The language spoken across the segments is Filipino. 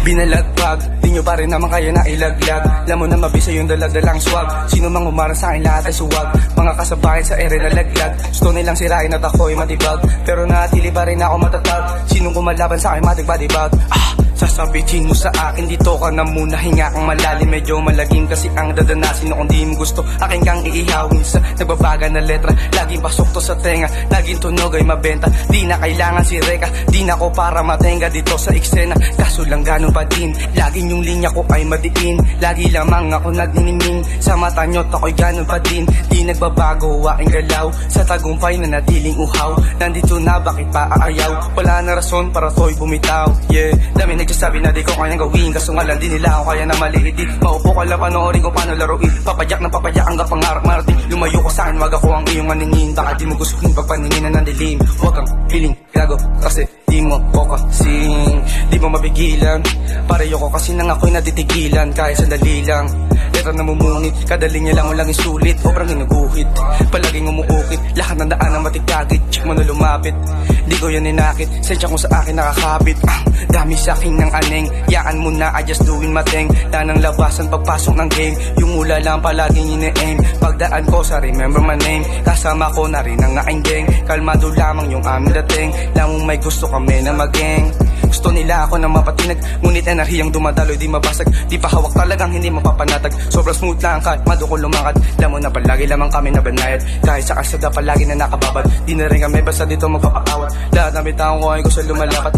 Binalagpag, di nyo pa rin naman kaya na ilaglag. Alam mo na mabisa yung daladalang swag. Sino mang umarang sa akin lahat ay suwag. Mga kasabayan sa ere na laglag. Gusto nilang sirain at ako'y matibag, pero natili pa rin ako matatag. Sinong kumalaban sa akin matig body bag. Sasabihin mo sa akin dito ka na muna, hinga kang malalim. Medyo malagim kasi ang dadanasin na kung di mo gusto akin kang iihawin sa nagbabaga na letra. Laging pasok to sa tenga, laging tunog ay mabenta. Di na kailangan si Reka, di na ko para matenga dito sa eksena. Kaso lang ganun pa din, laging yung linya ko ay madiin. Lagi lamang ako nagniningning, sa mata nyo't ako'y ganun pa din. Di nagbabago aking galaw, sa tagumpay na natiling uhaw. Nandito na bakit pa aayaw, wala na rason para to'y bumitaw. Yeah, dami nagsasabi na di ko kayang gawin, kaso nga lang di nila ako kaya na maliitin. Maupo ka lang panoorin ko paano laruin, papadyak ng papadyak hanggang pangarap marating. Lumayo ko sa'kin, wag ako ang iyong maningin. Baka di mo gusto kong pagpaninginan ng dilim. Huwag kang piling gago kasi di mo ko kasing, di mo mapigilan. Pareho ko kasi nang ako'y natitigilan, kahit sandali lang. Letra namumunit, kada linya lang mo lang isulit. Obrang ginuguhit, palaging umuukit. Lahat ng daan ang matigagit, check mo na lumapit. Di ko yan inakit, sensya kung sa akin nakakabit. Dami sa akin ng aneng, yaan mo na, I just doing mateng. Tanang labasan pagpasok ng game, yung mula lang palaging ine-aim. Pagdaan ko sa remember my name, kasama ko na rin ang aking gang. Kalmado lamang yung aming dating, lamang may gusto kami na mag-gang. Gusto nila ako na mapatinag, ngunit enerhiyang dumadaloy di mabasag. Di pa hawak talagang hindi mapapanatag, sobrang smooth lang kalmado ko lumakad. Alam mo na palagi lamang kami na banayad, kahit sa kasada palagi na nakababad. Di na rin kami basta dito magpapaawat, lahat na bitaong ko ay gusto lumalapat.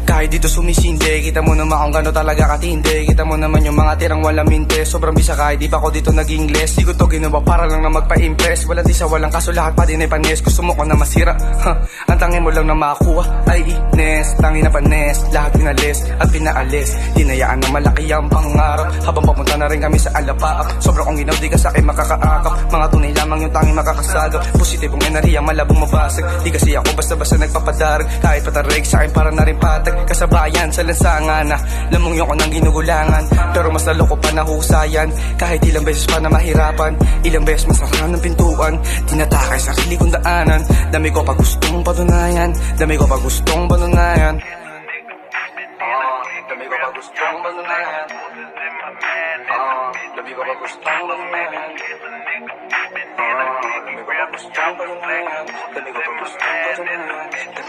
Kahit dito sumisinde, kita mo naman kung gano'n talaga katindi. Kita mo naman yung mga tirang walang minte, sobrang bisa kahit di pa ako dito naging less. Di ko to ginawa para lang na magpa-impress, walang di sa walang kaso lahat pa din ay panes. Gusto mo ko na masira, ang tangin mo lang na makakuha ay ines. Tangin na panes, lahat pinalis at pinaalis. Dinayaan na malaki ang pangarap, habang papunta na rin kami sa alapaap. Sobrang kong ginaw, di ka sa akin makakaakap. Mga tunay lamang yung tanging makakasagap, positibong enerhiya malabong mabasag. Di kasi ako basta-basta nagpapadarag, kahit patarig sa akin para na rin patag. Kasabayan sa lansangan na lamang yung ko ng ginugulangan, pero mas lalo ko pa nahusayan. Kahit ilang beses pa na mahirapan, ilang beses masarang ng pintuan. Tinatakay sarili kong daanan, dami ko pa gustong patunayan. Dami ko pa gustong patunayan. Dami ko pa gustong patunayan. Dami ko pa gustong patunayan. Dami ko pa gustong patunayan. Dami ko pa gustong patunayan.